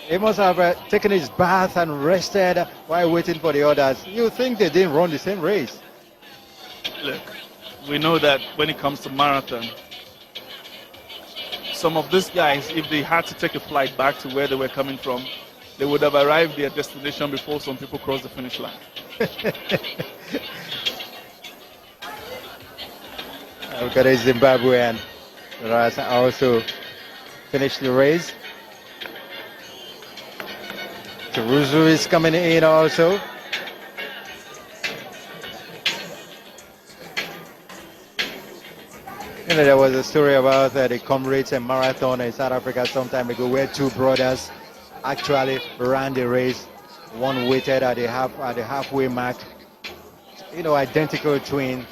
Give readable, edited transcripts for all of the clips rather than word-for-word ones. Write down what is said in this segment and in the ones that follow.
He must have taken his bath and rested while waiting for the others. You think they didn't run the same race? Look, we know that when it comes to marathon, some of these guys, if they had to take a flight back to where they were coming from, they would have arrived their destination before some people crossed the finish line. Look at a Zimbabwean that has also finished the race. Teruzu is coming in also. You know, there was a story about the Comrades and Marathon in South Africa some time ago where two brothers actually ran the race. One waited at the halfway mark. You know, identical twin.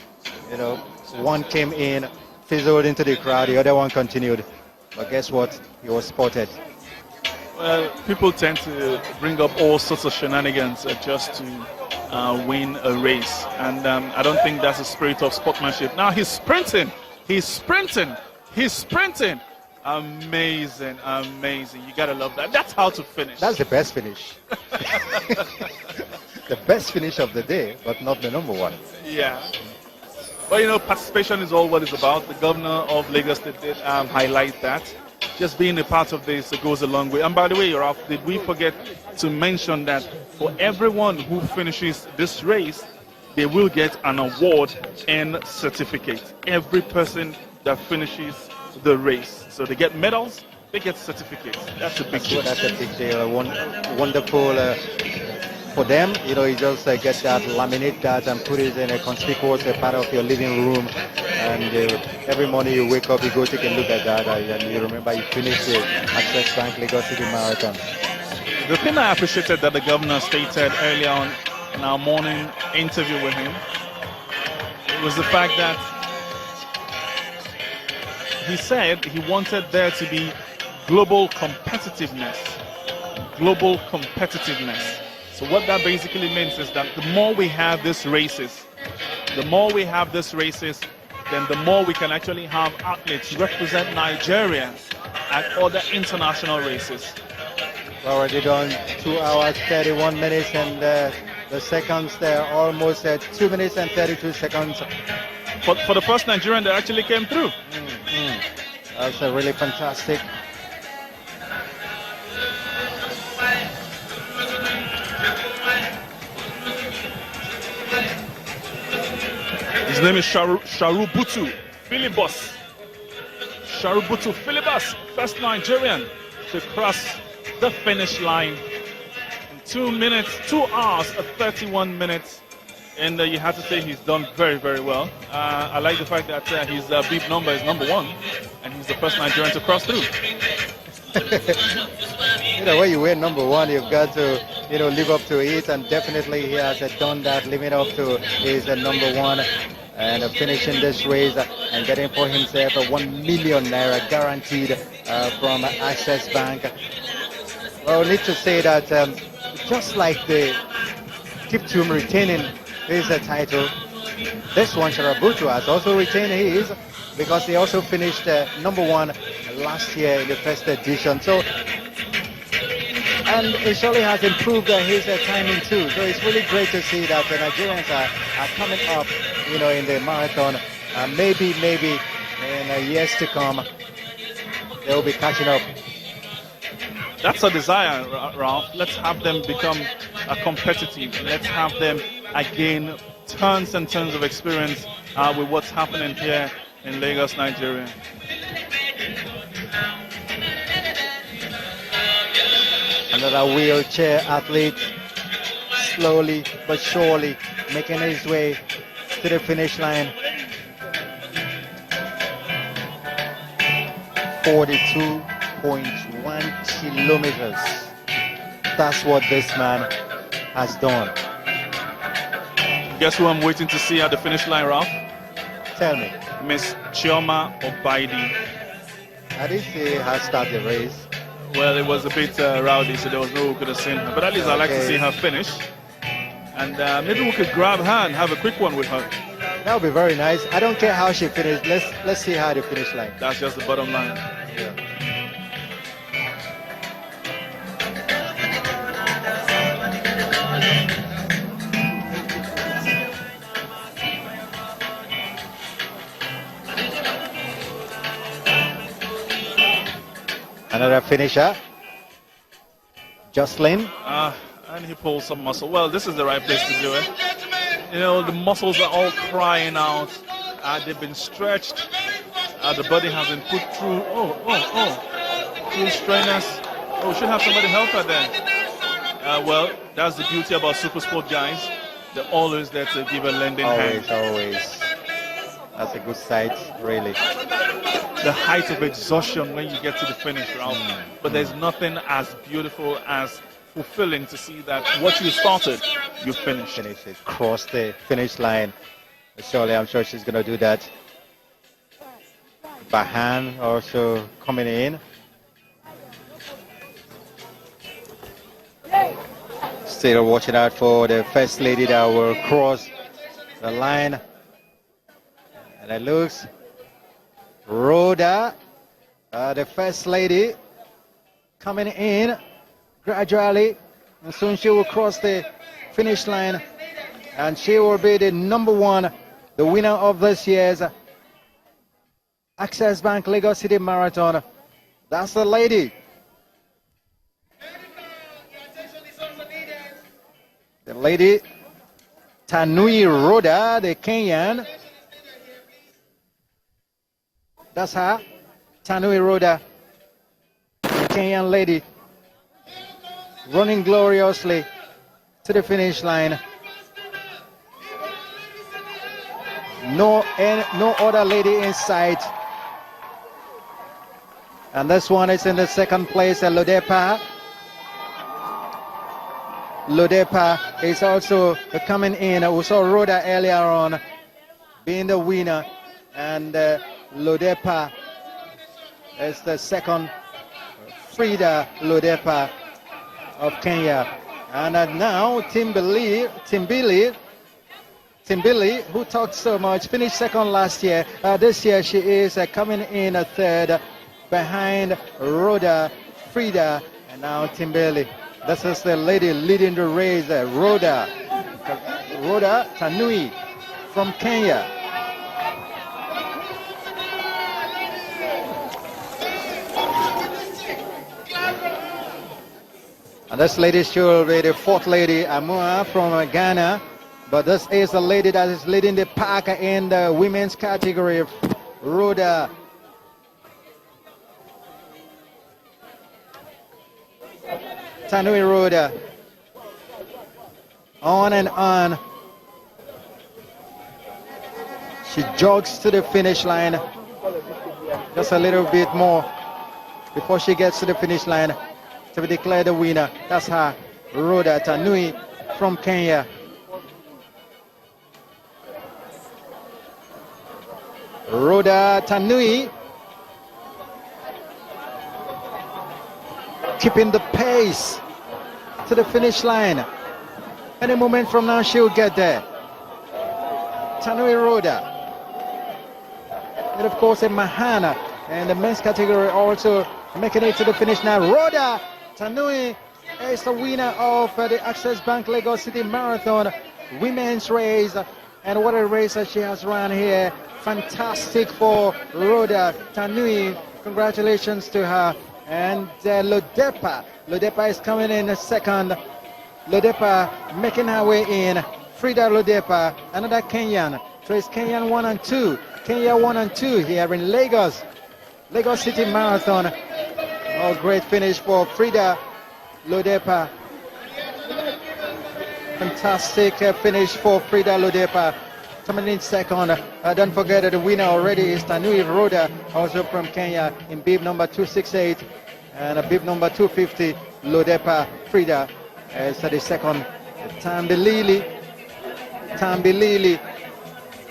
You know, one came in, fizzled into the crowd, the other one continued. But guess what? He was spotted. Well, people tend to bring up all sorts of shenanigans just to win a race. And I don't think that's the spirit of sportsmanship. Now he's sprinting. He's sprinting. He's sprinting. Amazing, amazing. You got to love that. That's how to finish. That's the best finish. The best finish of the day, but not the number one. Yeah. But, you know, participation is all what it's about. The governor of Lagos State did highlight that. Just being a part of this goes a long way. And by the way, Ralph, did we forget to mention that for everyone who finishes this race, they will get an award and certificate. Every person that finishes the race. So they get medals, they get certificates. That's a big deal. That's a big deal. Wonderful for them. You know, you just get that, laminate that and put it in a conspicuous part of your living room. And every morning you wake up, you go take a look at that and you remember you finished the Access Bank Lagos City Marathon. The thing I appreciated that the governor stated earlier on in our morning interview with him was the fact that he said he wanted there to be global competitiveness. Global competitiveness. So what that basically means is that the more we have these races, then the more we can actually have athletes represent Nigeria at other international races. We're already done 2 hours, 31 minutes, and the seconds there almost at 2 minutes and 32 seconds. For the first Nigerian that actually came through. That's really fantastic. His name is Sharubutu Philibus. Sharubutu Philibus, first Nigerian to cross the finish line in 2 hours and 31 minutes. And you have to say he's done very, very well. I like the fact that his bib number is number 1, and he's the first Nigerian to cross through. You know, when you win number 1, you've got to, you know, live up to it, and definitely he has done that, living up to his number 1 and finishing this race and getting for himself a 1 million naira guaranteed from Access Bank. Well, we need to say that just like the Kiptum retaining his title, this one, Sharabutu, has also retained his because he also finished number 1 last year in the first edition. So, and he surely has improved his timing too. So it's really great to see that the Nigerians are coming up, you know, in the marathon. Maybe in years to come, they will be catching up. That's a desire, Ralph. Let's have them become competitive. Let's have them gain tons and tons of experience with what's happening here in Lagos, Nigeria. Another wheelchair athlete, slowly but surely making his way to the finish line. 42.1 kilometers. That's what this man has done. Guess who I'm waiting to see at the finish line, Ralph? Tell me. Miss Chioma Obaidi. I didn't see her start the race. Well, it was a bit rowdy, so there was no one who could have seen her. But at least I like to see her finish. And maybe we could grab her and have a quick one with her. That would be very nice. I don't care how she finished. Let's see her at the finish line. That's just the bottom line. Yeah. finisher. Jocelyn. And he pulls some muscle. Well, this is the right place to do it. You know, the muscles are all crying out. They've been stretched. The body has been put through. Through strainers. We should have somebody help her there. Well, that's the beauty about super sport guys. They're always there to give a lending hand. Always. That's a good sight, really. The height of exhaustion when you get to the finish, Ralph. But there's nothing as beautiful as fulfilling to see that what you started, you finished. Finish it. Cross the finish line. Surely, I'm sure she's going to do that. Bahan also coming in. Still watching out for the first lady that will cross the line. And it looks Rhoda, the first lady, coming in gradually. And soon she will cross the finish line. And she will be the number one, the winner of this year's Access Bank Lagos City Marathon. That's the lady. The lady, Tanui Rhoda, the Kenyan. That's her, Tanui Rhoda, the Kenyan lady, running gloriously to the finish line. No other lady in sight. And this one is in the second place, Lodepa. Lodepa is also coming in. We saw Rhoda earlier on being the winner. And Lodepa is the second. Frida Lodepa of Kenya. And now Timbili, who talked so much, finished second last year. This year she is coming in a third behind Rhoda, Frida, and now Timbili. This is the lady leading the race, Rhoda Tanui from Kenya. And this lady should be the fourth lady, Amua from Ghana. But this is the lady that is leading the pack in the women's category, Rhoda. Tanui Rhoda. On and on. She jogs to the finish line. Just a little bit more before she gets to the finish line to be declared the winner. That's her, Rhoda Tanui from Kenya. Rhoda Tanui keeping the pace to the finish line. Any moment from now she'll get there. Tanui Rhoda. And of course in Mahana and the men's category also making it to the finish now. Rhoda Tanui is the winner of the Access Bank Lagos City Marathon women's race. And what a race that she has run here. Fantastic for Rhoda Tanui. Congratulations to her. And Lodepa is coming in second. Lodepa making her way in. Frida Lodepa, another Kenyan. So it's Kenyan 1 and 2. Kenya 1 and 2 here in Lagos City Marathon. Oh, great finish for Frida Lodepa. Fantastic finish for Frida Lodepa. Coming in second. Don't forget that the winner already is Tanui Rhoda, also from Kenya, in bib number 268 and bib number 250. Lodepa Frida is the second. Tambilili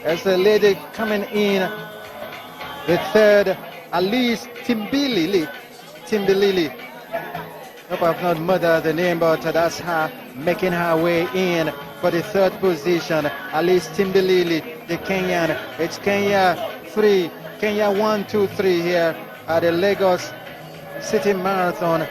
as the lady coming in. The third, Alice Timbilili. Hope I've not murdered the name, but that's her making her way in for the third position. Alice Timbilili, the Kenyan. It's Kenya 3, Kenya 1, 2, 3 here at the Lagos City Marathon.